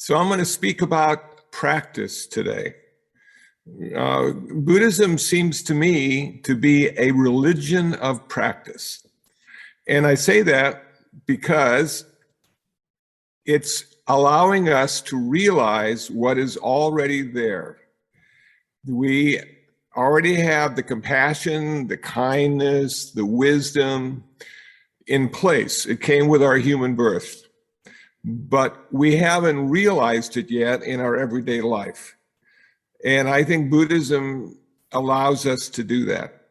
So I'm going to speak about practice today. Buddhism seems to me to be a religion of practice. And I say that because it's allowing us to realize what is already there. We already have the compassion, the kindness, the wisdom in place. It came with our human birth, but we haven't realized it yet in our everyday life. And I think Buddhism allows us to do that.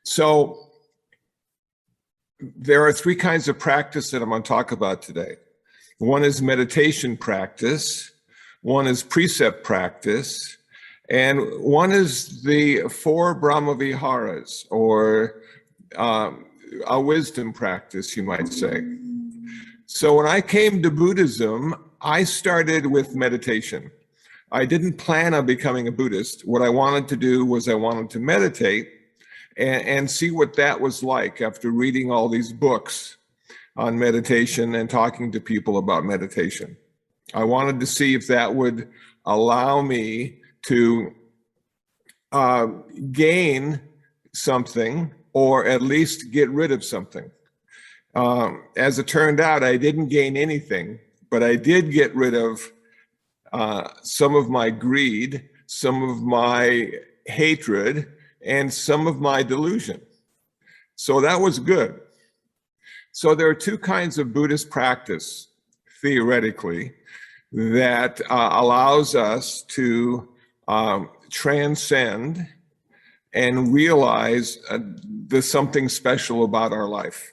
So there are three kinds of practice that I'm going to talk about today. One is meditation practice, one is precept practice, and one is the four Brahma Viharas, or a wisdom practice, you might say. So when I came to Buddhism, I started with meditation. I didn't plan on becoming a Buddhist. What I wanted to do was I wanted to meditate and see what that was like after reading all these books on meditation and talking to people about meditation. I wanted to see if that would allow me to gain something, or at least get rid of something. As it turned out, I didn't gain anything, but I did get rid of some of my greed, some of my hatred, and some of my delusion. So that was good. So there are two kinds of Buddhist practice, theoretically, that allows us to transcend and realize there's something special about our life.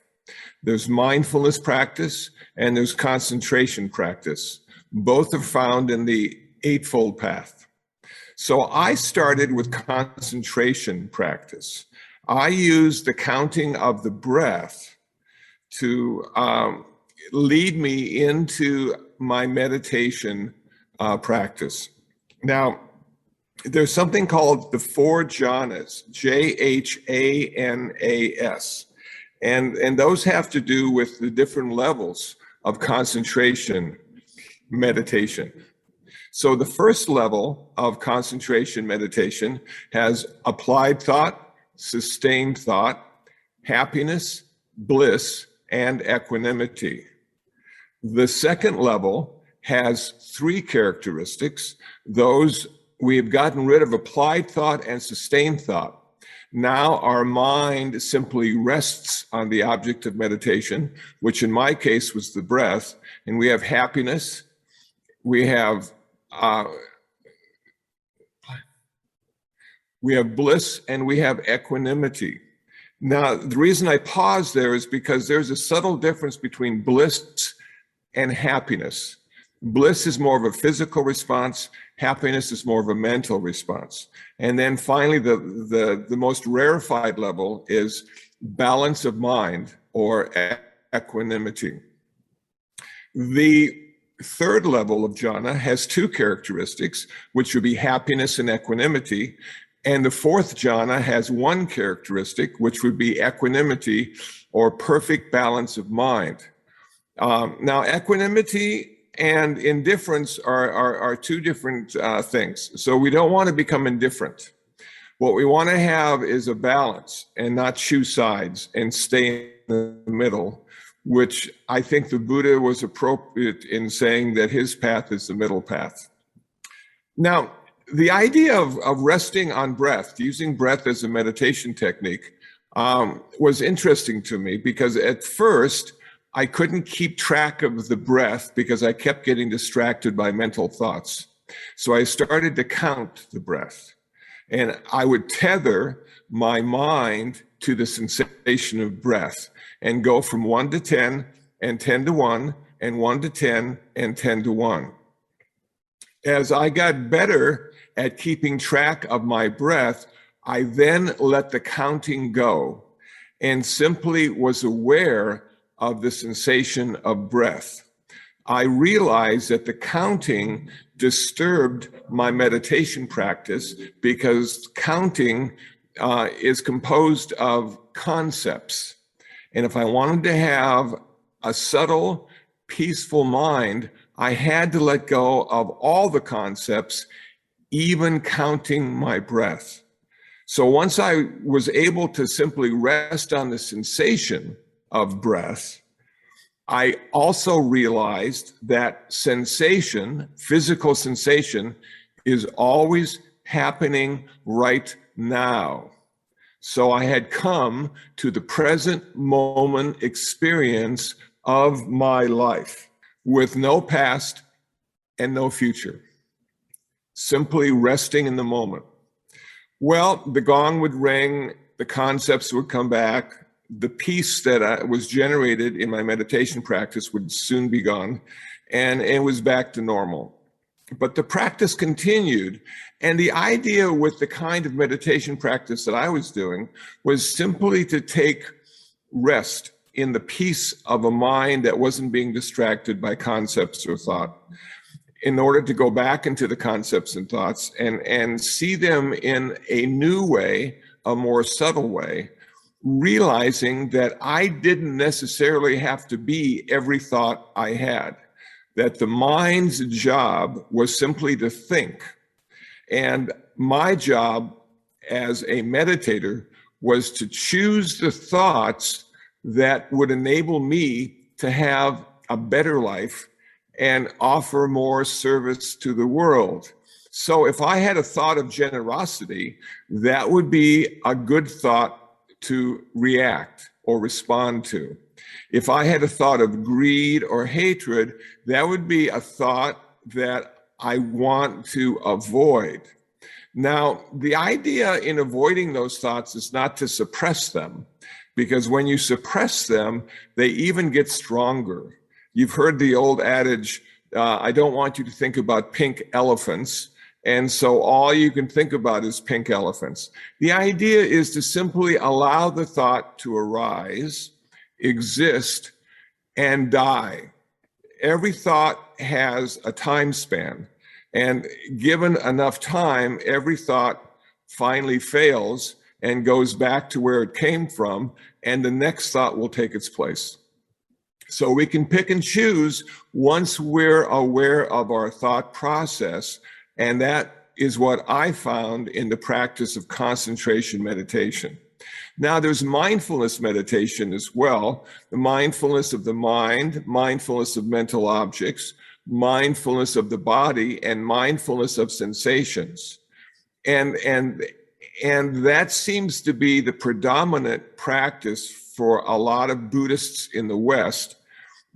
There's mindfulness practice and there's concentration practice. Both are found in the Eightfold Path. So I started with concentration practice. I used the counting of the breath to lead me into my meditation practice. Now, there's something called the four jhanas, Jhanas, and those have to do with the different levels of concentration meditation. So the first level of concentration meditation has applied thought, sustained thought, happiness, bliss, and equanimity. The second level has three characteristics. Those we have gotten rid of applied thought and sustained thought. Now our mind simply rests on the object of meditation, which in my case was the breath, and we have happiness, we have bliss, and we have equanimity. Now, the reason I pause there is because there's a subtle difference between bliss and happiness. Bliss is more of a physical response. Happiness is more of a mental response. And then finally, the most rarefied level is balance of mind, or equanimity. The third level of jhana has two characteristics, which would be happiness and equanimity. And the fourth jhana has one characteristic, which would be equanimity, or perfect balance of mind. Now, equanimity and indifference are two different things. So we don't want to become indifferent. What we want to have is a balance and not choose sides and stay in the middle, which I think the Buddha was appropriate in saying that his path is the middle path. Now, the idea of resting on breath, using breath as a meditation technique, was interesting to me because at first, I couldn't keep track of the breath because I kept getting distracted by mental thoughts. So I started to count the breath, and I would tether my mind to the sensation of breath and go from 1 to 10 and 10 to 1 and 1 to 10 and 10 to 1. As I got better at keeping track of my breath, I then let the counting go and simply was aware of the sensation of breath. I realized that the counting disturbed my meditation practice because counting is composed of concepts. And if I wanted to have a subtle, peaceful mind, I had to let go of all the concepts, even counting my breath. So once I was able to simply rest on the sensation of breath, I also realized that sensation, physical sensation, is always happening right now. So I had come to the present moment experience of my life with no past and no future, simply resting in the moment. Well, the gong would ring, the concepts would come back, the peace that was generated in my meditation practice would soon be gone, and it was back to normal. But the practice continued, and the idea with the kind of meditation practice that I was doing was simply to take rest in the peace of a mind that wasn't being distracted by concepts or thought, in order to go back into the concepts and thoughts and see them in a new way, a more subtle way, realizing that I didn't necessarily have to be every thought I had, that the mind's job was simply to think. And my job as a meditator was to choose the thoughts that would enable me to have a better life and offer more service to the world. So if I had a thought of generosity, that would be a good thought to react or respond to. If I had a thought of greed or hatred, that would be a thought that I want to avoid. Now, the idea in avoiding those thoughts is not to suppress them, because when you suppress them, they even get stronger. You've heard the old adage, I don't want you to think about pink elephants. And so all you can think about is pink elephants. The idea is to simply allow the thought to arise, exist, and die. Every thought has a time span. And given enough time, every thought finally fails and goes back to where it came from, and the next thought will take its place. So we can pick and choose once we're aware of our thought process, and that is what I found in the practice of concentration meditation. Now, there's mindfulness meditation as well, the mindfulness of the mind, mindfulness of mental objects, mindfulness of the body, and mindfulness of sensations. And that seems to be the predominant practice for a lot of Buddhists in the West,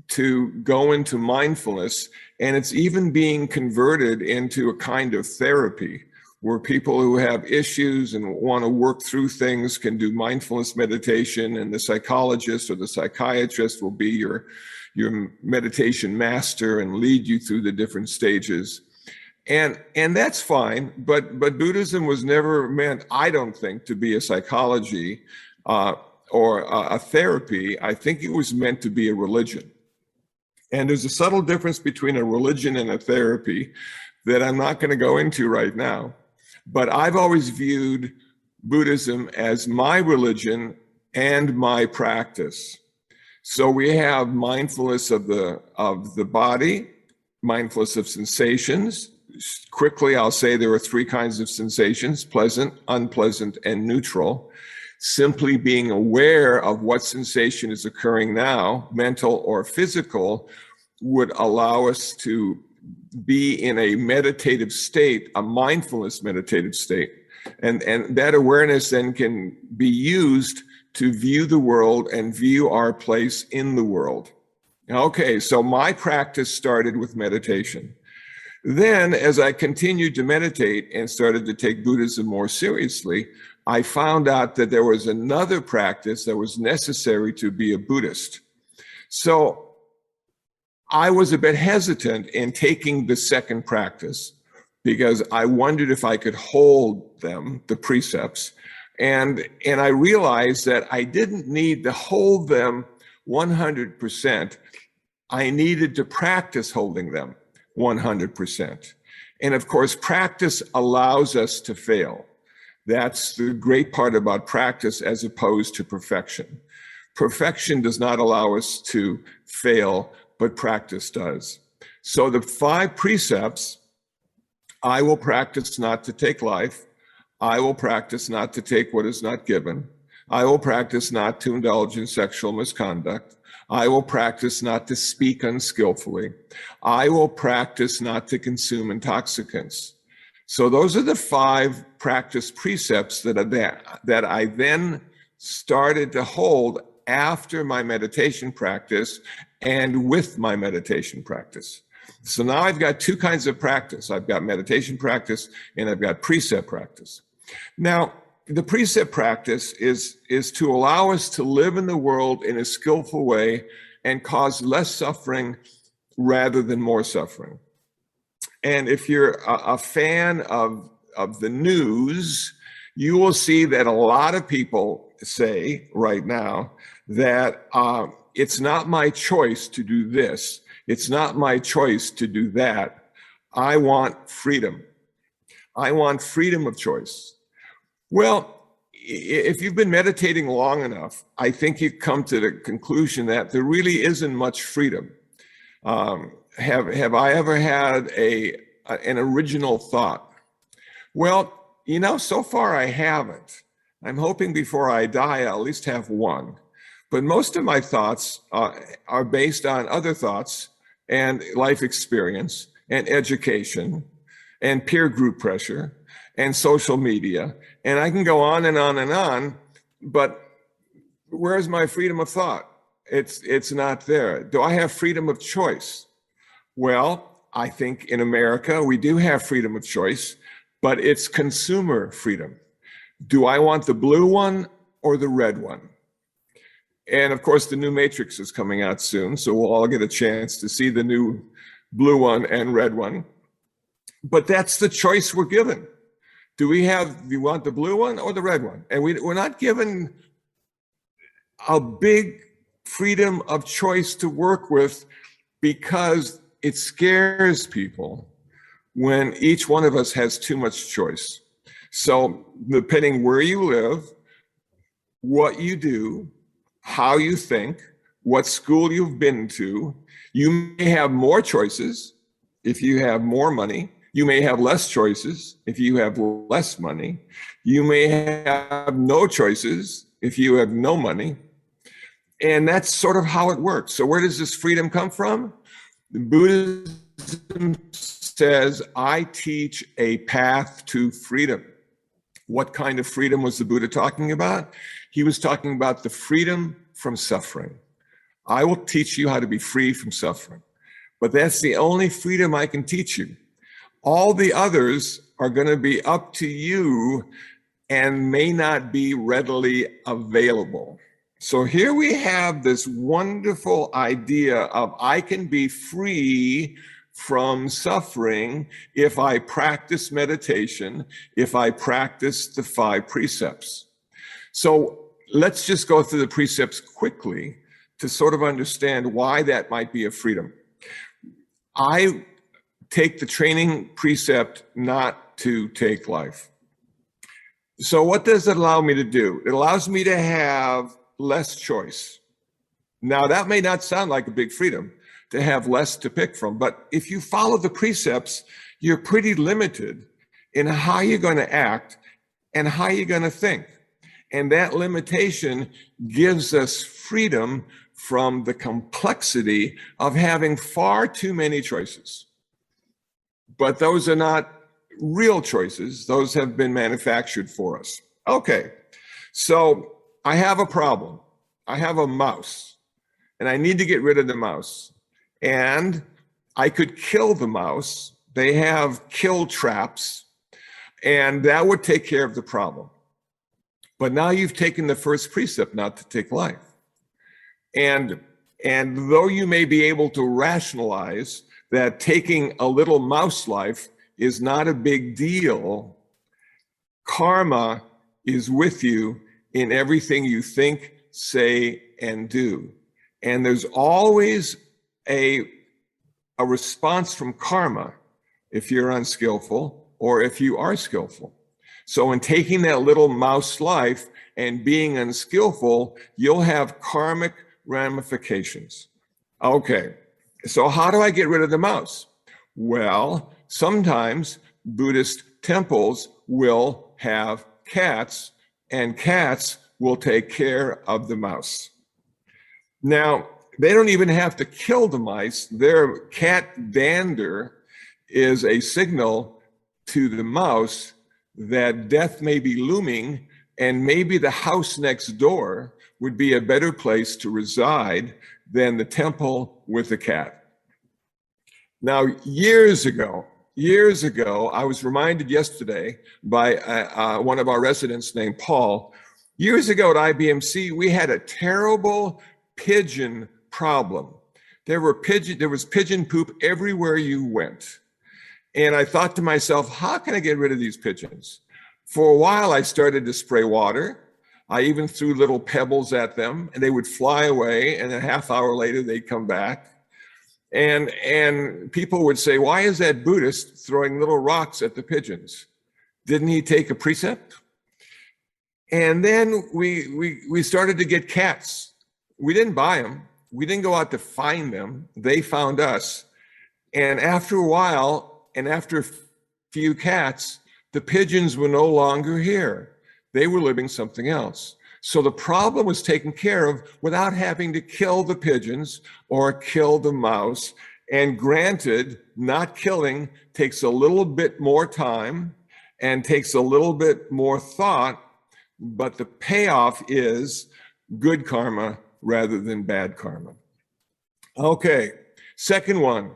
to go into mindfulness. And it's even being converted into a kind of therapy where people who have issues and want to work through things can do mindfulness meditation, and the psychologist or the psychiatrist will be your meditation master and lead you through the different stages. And that's fine, but Buddhism was never meant, I don't think, to be a psychology or a therapy. I think it was meant to be a religion. And there's a subtle difference between a religion and a therapy that I'm not going to go into right now. But I've always viewed Buddhism as my religion and my practice. So we have mindfulness of the body, mindfulness of sensations. Quickly, I'll say there are three kinds of sensations: pleasant, unpleasant, and neutral. Simply being aware of what sensation is occurring now, mental or physical, would allow us to be in a meditative state, a mindfulness meditative state. And that awareness then can be used to view the world and view our place in the world. Okay, so my practice started with meditation. Then, as I continued to meditate and started to take Buddhism more seriously, I found out that there was another practice that was necessary to be a Buddhist. So I was a bit hesitant in taking the second practice because I wondered if I could hold them, the precepts. And I realized that I didn't need to hold them 100%. I needed to practice holding them 100%. And of course, practice allows us to fail. That's the great part about practice as opposed to perfection. Perfection does not allow us to fail, but practice does. So the 5 precepts: I will practice not to take life. I will practice not to take what is not given. I will practice not to indulge in sexual misconduct. I will practice not to speak unskillfully. I will practice not to consume intoxicants. So those are the 5 practice precepts that I then started to hold after my meditation practice and with my meditation practice. So now I've got 2 kinds of practice. I've got meditation practice and I've got precept practice. Now, the precept practice is to allow us to live in the world in a skillful way and cause less suffering rather than more suffering. And if you're a fan of the news, you will see that a lot of people say right now that it's not my choice to do this. It's not my choice to do that. I want freedom. I want freedom of choice. Well, if you've been meditating long enough, I think you've come to the conclusion that there really isn't much freedom. Have I ever had an original thought? Well, so far I haven't. I'm hoping before I die, I'll at least have one. But most of my thoughts are based on other thoughts and life experience and education and peer group pressure and social media. And I can go on and on and on, but where's my freedom of thought? It's not there. Do I have freedom of choice? Well, I think in America, we do have freedom of choice, but it's consumer freedom. Do I want the blue one or the red one? And of course, the new Matrix is coming out soon, so we'll all get a chance to see the new blue one and red one. But that's the choice we're given. Do you want the blue one or the red one? And we're not given a big freedom of choice to work with, because it scares people when each one of us has too much choice. So depending where you live, what you do, how you think, what school you've been to, you may have more choices if you have more money. You may have less choices if you have less money. You may have no choices if you have no money. And that's sort of how it works. So where does this freedom come from? Buddhism says, I teach a path to freedom. What kind of freedom was the Buddha talking about? He was talking about the freedom from suffering. I will teach you how to be free from suffering. But that's the only freedom I can teach you. All the others are going to be up to you and may not be readily available. So here we have this wonderful idea of I can be free from suffering if I practice meditation, if I practice the 5 precepts. So let's just go through the precepts quickly to sort of understand why that might be a freedom. I take the training precept not to take life. So what does it allow me to do? It allows me to have less choice. Now, that may not sound like a big freedom to have less to pick from, but if you follow the precepts, you're pretty limited in how you're going to act and how you're going to think. And that limitation gives us freedom from the complexity of having far too many choices. But those are not real choices. Those have been manufactured for us. Okay, so I have a problem. I have a mouse, and I need to get rid of the mouse. And I could kill the mouse. They have kill traps, and that would take care of the problem. But now you've taken the first precept, not to take life. And though you may be able to rationalize that taking a little mouse life is not a big deal, karma is with you in everything you think, say, and do. And there's always a response from karma if you're unskillful or if you are skillful. So in taking that little mouse life and being unskillful, you'll have karmic ramifications. Okay, So how do I get rid of the mouse? Well, sometimes Buddhist temples will have cats, and cats will take care of the mouse. Now, they don't even have to kill the mice. Their cat dander is a signal to the mouse that death may be looming, and maybe the house next door would be a better place to reside than the temple with the cat. Now, years ago, I was reminded yesterday by one of our residents named Paul. Years ago at IBMC, we had a terrible pigeon problem. There was pigeon poop everywhere you went. And I thought to myself, how can I get rid of these pigeons? For a while, I started to spray water. I even threw little pebbles at them, and they would fly away, and a half hour later, they'd come back. And people would say, why is that Buddhist throwing little rocks at the pigeons? Didn't he take a precept? And then we started to get cats. We didn't buy them. We didn't go out to find them. They found us. And after a while, and after a few cats, the pigeons were no longer here. They were living something else. So the problem was taken care of without having to kill the pigeons or kill the mouse. And granted, not killing takes a little bit more time and takes a little bit more thought, but the payoff is good karma rather than bad karma. Okay, second one,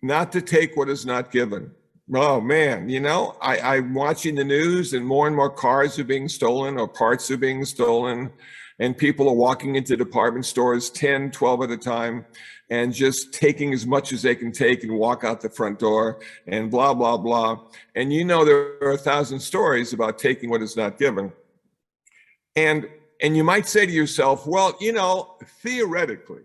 not to take what is not given. Oh man, you know, I'm watching the news and more cars are being stolen or parts are being stolen, and people are walking into department stores 10, 12 at a time and just taking as much as they can take and walk out the front door and blah, blah, blah. And you know, there are 1,000 stories about taking what is not given. And you might say to yourself, well, you know, theoretically,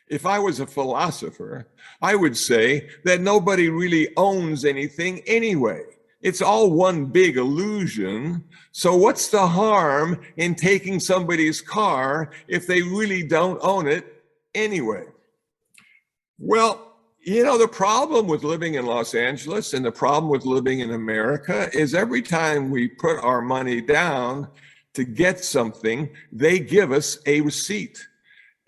if I was a philosopher, I would say that nobody really owns anything anyway. It's all one big illusion. So what's the harm in taking somebody's car if they really don't own it anyway? Well, you know, the problem with living in Los Angeles and the problem with living in America is every time we put our money down to get something, they give us a receipt.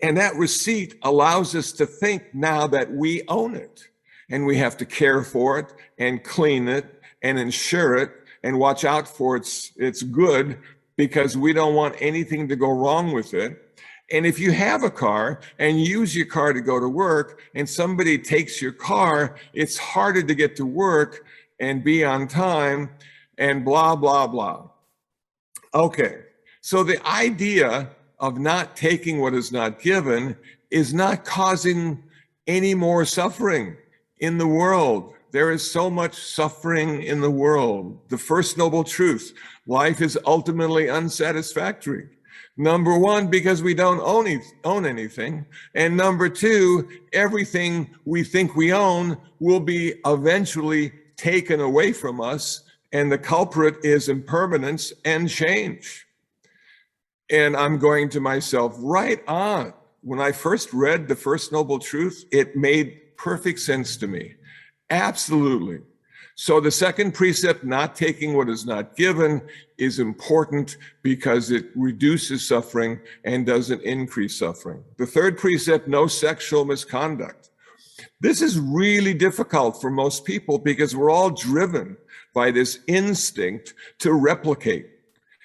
And that receipt allows us to think now that we own it, and we have to care for it and clean it and insure it and watch out for its good, because we don't want anything to go wrong with it. And if you have a car and you use your car to go to work and somebody takes your car, it's harder to get to work and be on time and blah, blah, blah. Okay, so the idea of not taking what is not given is not causing any more suffering in the world. There is so much suffering in the world. The first noble truth, life is ultimately unsatisfactory. Number one, because we don't own anything. And number two, everything we think we own will be eventually taken away from us. And the culprit is impermanence and change. And I'm going to myself, right on. When I first read the first noble truth, it made perfect sense to me. Absolutely. So the second precept, not taking what is not given, is important because it reduces suffering and doesn't increase suffering. The third precept, no sexual misconduct. This is really difficult for most people because we're all driven by this instinct to replicate.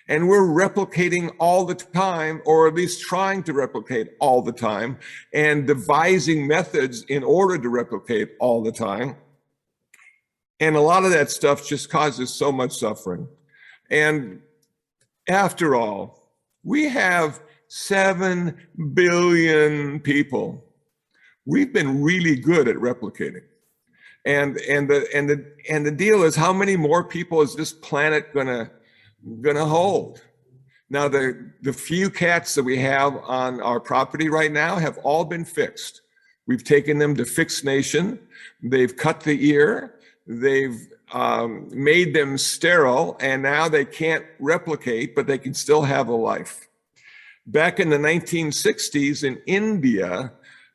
And we're replicating all the time, or at least trying to replicate all the time, and devising methods in order to replicate all the time. And a lot of that stuff just causes so much suffering. And after all, we have 7 billion people. We've been really good at replicating. And the deal is, how many more people is this planet gonna hold? Now, the few cats that we have on our property right now have all been fixed. We've taken them to Fix Nation. They've cut the ear. They've made them sterile, and now they can't replicate, but they can still have a life. Back in the 1960s in India,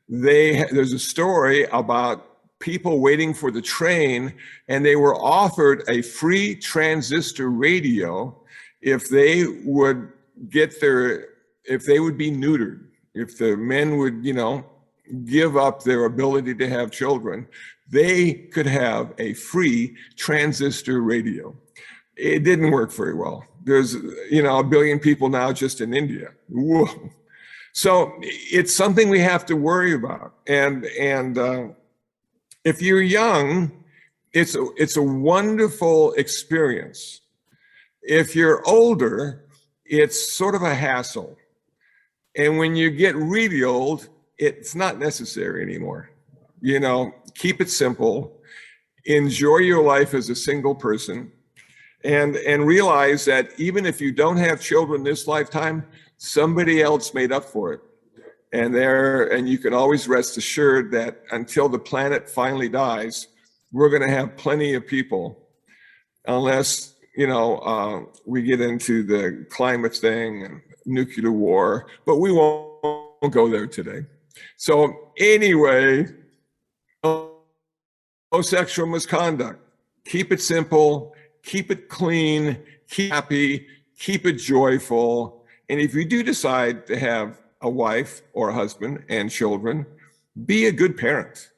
there's a story about people waiting for the train, and they were offered a free transistor radio if they would if they would be neutered, if the men would, give up their ability to have children, they could have a free transistor radio. It didn't work very well. There's, 1 billion people now just in India. Whoa. So it's something we have to worry about. And if you're young, it's a wonderful experience. If you're older, it's sort of a hassle. And when you get really old, it's not necessary anymore. Keep it simple, enjoy your life as a single person, and realize that even if you don't have children this lifetime, somebody else made up for it. And you can always rest assured that until the planet finally dies, we're going to have plenty of people, unless, we get into the climate thing and nuclear war, but we won't go there today. So anyway, no sexual misconduct. Keep it simple, keep it clean, keep happy, keep it joyful. And if you do decide to have a wife or a husband and children, be a good parent.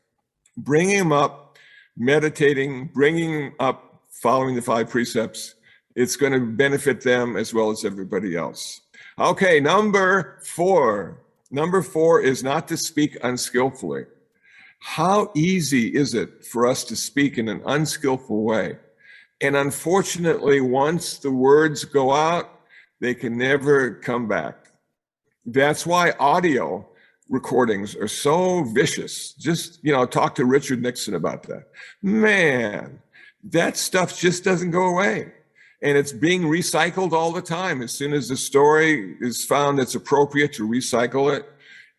Bring them up meditating, bringing them up following the 5 precepts. It's going to benefit them as well as everybody else. Okay, number 4. Number 4 is not to speak unskillfully. How easy is it for us to speak in an unskillful way? And unfortunately, once the words go out, they can never come back. That's why audio recordings are so vicious. Just, talk to Richard Nixon about that. Man, that stuff just doesn't go away. And it's being recycled all the time. As soon as the story is found that's appropriate to recycle it,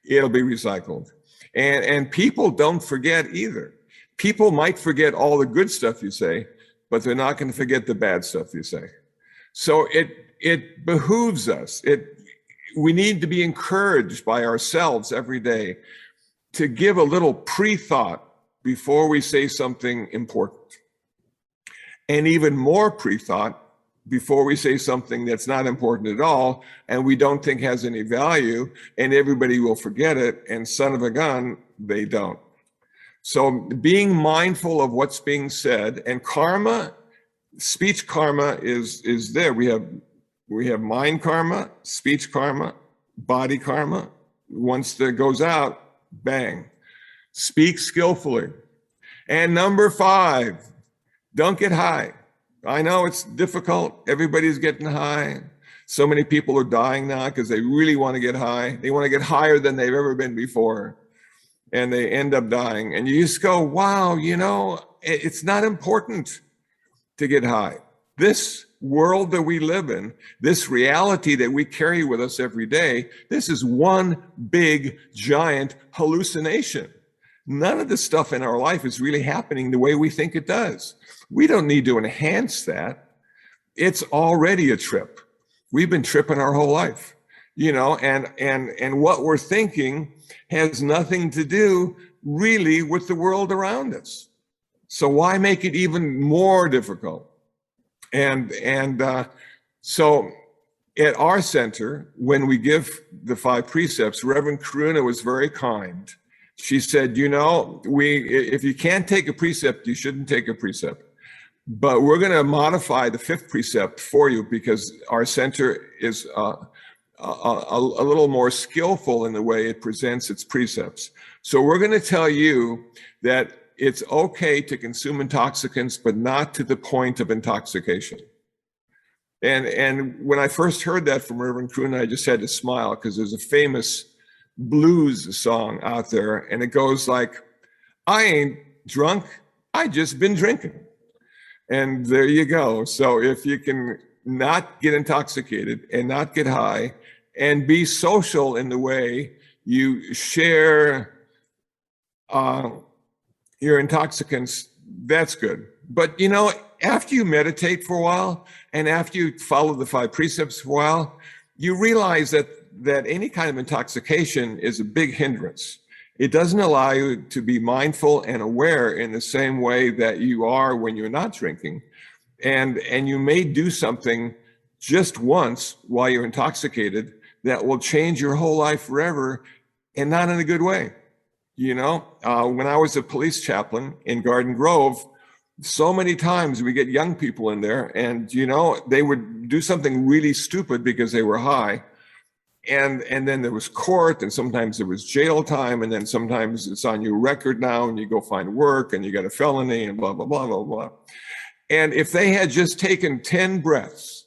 it'll be recycled. And people don't forget either. People might forget all the good stuff you say, but they're not going to forget the bad stuff you say. So it behooves us. We need to be encouraged by ourselves every day to give a little pre-thought before we say something important. And even more pre-thought before we say something that's not important at all and we don't think has any value, and everybody will forget it, and son of a gun, they don't. So being mindful of what's being said, and karma, speech karma is there. We have mind karma, speech karma, body karma. Once that goes out, bang. Speak skillfully. And number 5, don't get high. I know it's difficult. Everybody's getting high. So many people are dying now because they really want to get high. They want to get higher than they've ever been before. And they end up dying. And you just go, wow, it's not important to get high. This world that we live in, this reality that we carry with us every day, this is one big, giant hallucination. None of the stuff in our life is really happening the way we think it does. We don't need to enhance that. It's already a trip. We've been tripping our whole life, and what we're thinking has nothing to do really with the world around us. So why make it even more difficult? So at our center, when we give the 5 precepts, Reverend Karuna was very kind. She said, if you can't take a precept, you shouldn't take a precept. But we're going to modify the 5th precept for you because our center is a little more skillful in the way it presents its precepts. So we're going to tell you that it's okay to consume intoxicants, but not to the point of intoxication. And when I first heard that from Reverend Karuna, I just had to smile because there's a famous blues song out there, and it goes like, I ain't drunk, I just been drinking. And there you go. So if you can not get intoxicated and not get high and be social in the way you share your intoxicants, that's good. But after you meditate for a while and after you follow the 5 precepts for a while, you realize that any kind of intoxication is a big hindrance. It doesn't allow you to be mindful and aware in the same way that you are when you're not drinking. And you may do something just once while you're intoxicated that will change your whole life forever, and not in a good way. You know, when I was a police chaplain in Garden Grove, so many times we get young people in there and, you know, they would do something really stupid because they were high. And then there was court, and sometimes there was jail time, and then sometimes it's on your record now and you go find work and you got a felony and blah, blah, blah, blah, blah. And if they had just taken 10 breaths,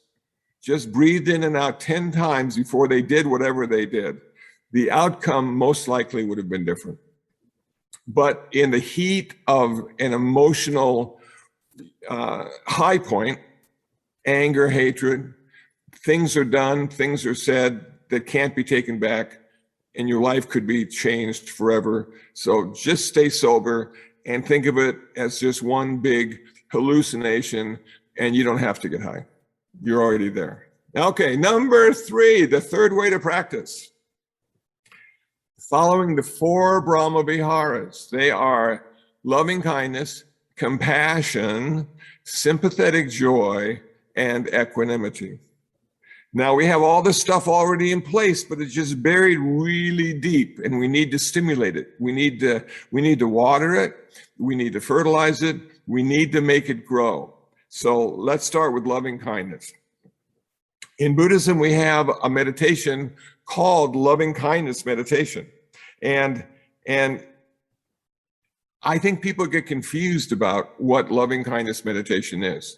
just breathed in and out 10 times before they did whatever they did, the outcome most likely would have been different. But in the heat of an emotional high point, anger, hatred, things are done, things are said that can't be taken back, and your life could be changed forever. So just stay sober and think of it as just one big hallucination, and you don't have to get high. You're already there. Okay, number 3, the third way to practice. Following the 4 Brahma Viharas. They are loving kindness, compassion, sympathetic joy, and equanimity. Now we have all this stuff already in place, but it's just buried really deep, and we need to stimulate it. We need to water it. We need to fertilize it. We need to make it grow. So let's start with loving kindness. In Buddhism, we have a meditation called loving kindness meditation. And I think people get confused about what loving kindness meditation is.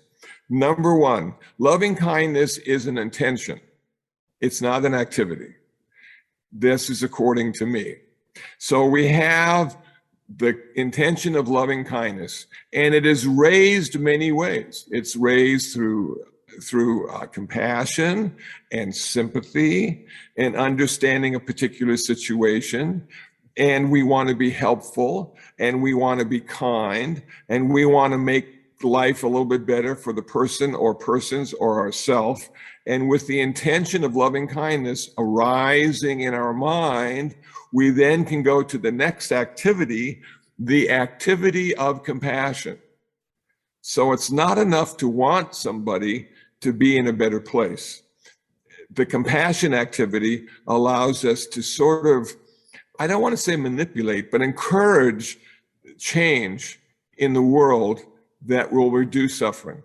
Number 1, loving kindness is an intention. It's not an activity. This is according to me. So we have the intention of loving kindness, and it is raised many ways. It's raised through compassion and sympathy and understanding a particular situation. And we want to be helpful, and we want to be kind, and we want to make life a little bit better for the person or persons or ourselves. And with the intention of loving kindness arising in our mind, we then can go to the next activity, the activity of compassion. So it's not enough to want somebody to be in a better place. The compassion activity allows us to sort of, I don't want to say manipulate, but encourage change in the world that will reduce suffering.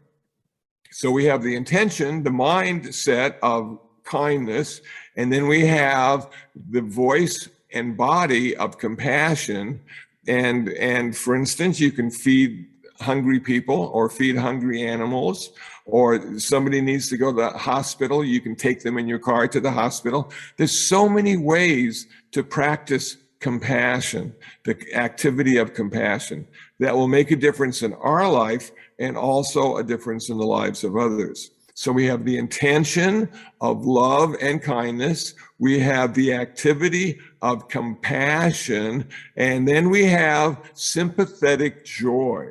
So we have the intention, the mindset of kindness, and then we have the voice and body of compassion. And for instance, you can feed hungry people or feed hungry animals, or somebody needs to go to the hospital, you can take them in your car to the hospital. There's so many ways to practice compassion, the activity of compassion, that will make a difference in our life and also a difference in the lives of others. So we have the intention of love and kindness, we have the activity of compassion, and then we have sympathetic joy.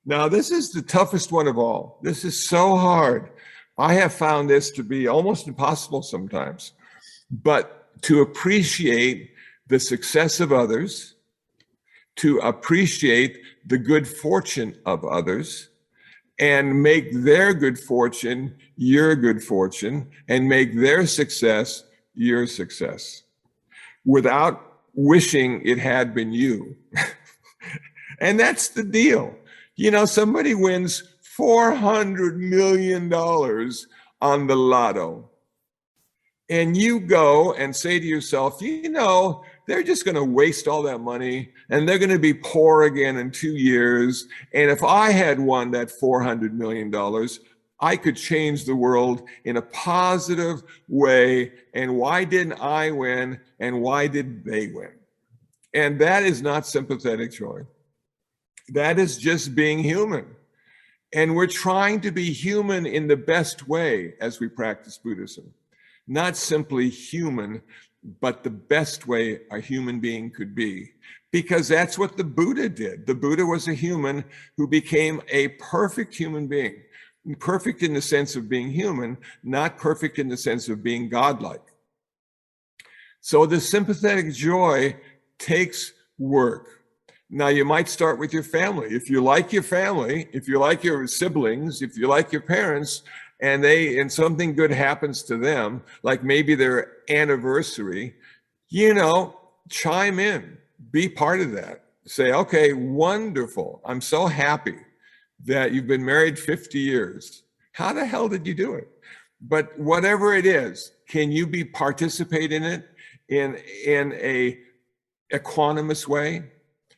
Now, this is the toughest one of all. This is so hard. I have found this to be almost impossible sometimes, but to appreciate the success of others, to appreciate the good fortune of others, and make their good fortune your good fortune, and make their success your success, without wishing it had been you. And that's the deal. You know, somebody wins $400 million on the lotto, and you go and say to yourself, you know, they're just going to waste all that money and they're going to be poor again in 2 years. And if I had won that $400 million, I could change the world in a positive way. And why didn't I win? And why did they win? And that is not sympathetic joy. That is just being human. And we're trying to be human in the best way as we practice Buddhism. Not simply human, but the best way a human being could be. Because that's what the Buddha did. The Buddha was a human who became a perfect human being. Perfect in the sense of being human, not perfect in the sense of being godlike. So the sympathetic joy takes work. Now, you might start with your family. If you like your family, if you like your siblings, if you like your parents, and something good happens to them, like maybe their anniversary, chime in, be part of that. Say, okay, wonderful. I'm so happy that you've been married 50 years. How the hell did you do it? But whatever it is, can you participate in it in a equanimous way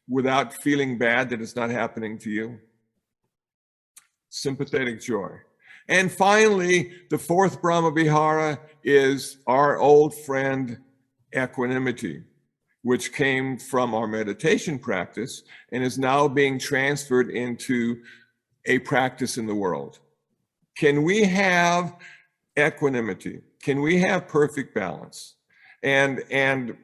without feeling bad that it's not happening to you? Sympathetic joy. And finally, the fourth Brahma Vihara is our old friend, equanimity, which came from our meditation practice and is now being transferred into a practice in the world. Can we have equanimity? Can we have perfect balance? And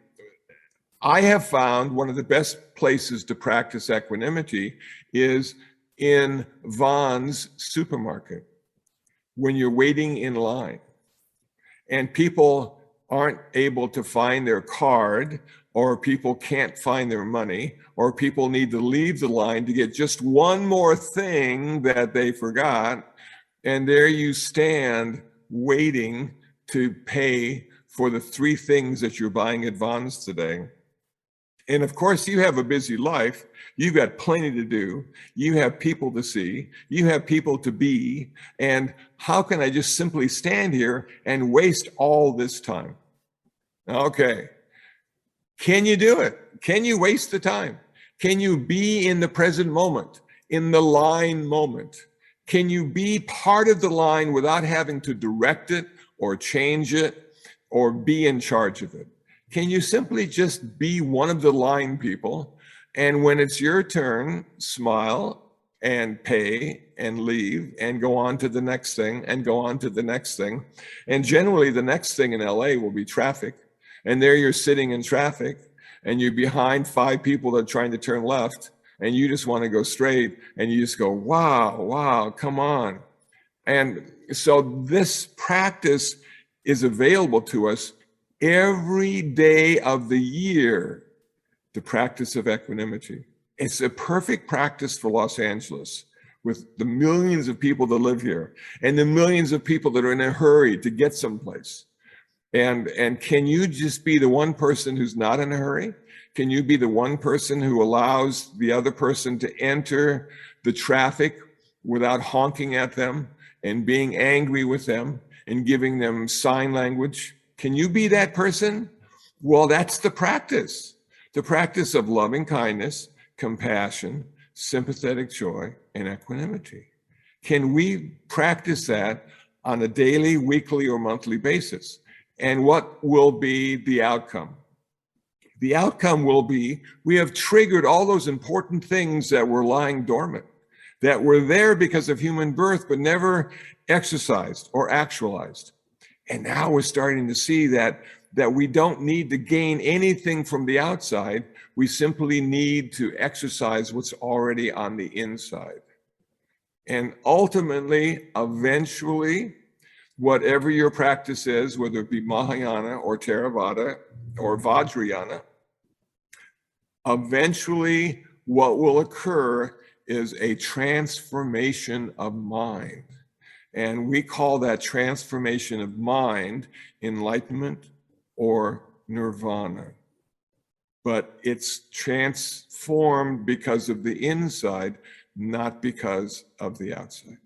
I have found one of the best places to practice equanimity is in Vaughn's supermarket, when you're waiting in line and people aren't able to find their card, or people can't find their money, or people need to leave the line to get just one more thing that they forgot. And there you stand waiting to pay for the 3 things that you're buying at Vaughn's today. And of course, you have a busy life. You've got plenty to do. You have people to see. You have people to be. And how can I just simply stand here and waste all this time? Okay. Can you do it? Can you waste the time? Can you be in the present moment, in the line moment? Can you be part of the line without having to direct it or change it or be in charge of it? Can you simply just be one of the line people? And when it's your turn, smile and pay and leave and go on to the next thing and go on to the next thing. And generally the next thing in LA will be traffic. And there you're sitting in traffic and you're behind 5 people that are trying to turn left and you just want to go straight and you just go, wow, come on. And so this practice is available to us every day of the year, the practice of equanimity. It's a perfect practice for Los Angeles with the millions of people that live here and the millions of people that are in a hurry to get someplace. And can you just be the one person who's not in a hurry? Can you be the one person who allows the other person to enter the traffic without honking at them and being angry with them and giving them sign language? Can you be that person? Well, that's the practice of loving kindness, compassion, sympathetic joy, and equanimity. Can we practice that on a daily, weekly, or monthly basis? And what will be the outcome? The outcome will be we have triggered all those important things that were lying dormant, that were there because of human birth, but never exercised or actualized. And now we're starting to see that we don't need to gain anything from the outside. We simply need to exercise what's already on the inside. And ultimately, eventually, whatever your practice is, whether it be Mahayana or Theravada or Vajrayana, eventually what will occur is a transformation of mind. And we call that transformation of mind enlightenment or nirvana. But it's transformed because of the inside, not because of the outside.